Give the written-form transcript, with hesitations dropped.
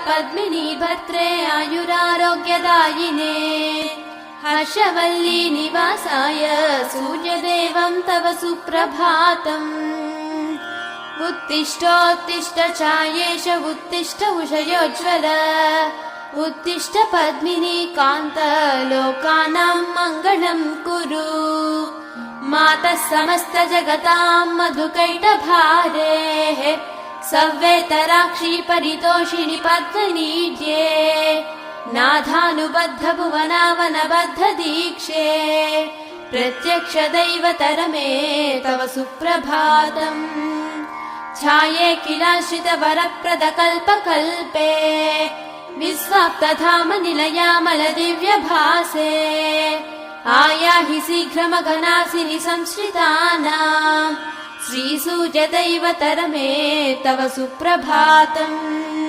पद्मिनी भद्रे आयुरारोग्यदायिने हर्षवल्ली निवासाय सूर्यदेवं तव सुप्रभातम् उत्तिष्ठोत्तिष्ठ चायेश उत्तिष्ठ उषयोज्ज्वल उत्तिष्ठ पद्मिनी कान्त लोकानां मङ्गलं कुरु मातः समस्त जगतां मधुकैटभारेः सव्येतराक्षी परितोषिणि पद्मनीड्ये नाथानुबद्ध भुवनावनबद्ध दीक्षे प्रत्यक्ष दैवतरमे तव सुप्रभातम् छाये किलाश्रित वरप्रद कल्पकल्पे विस्वाप्तधाम निलयामल दिव्यभासे आयाहि शीघ्रमघनासिनि संश्रितानां श्रीसूर्यदैवतरमे तव सुप्रभातम्।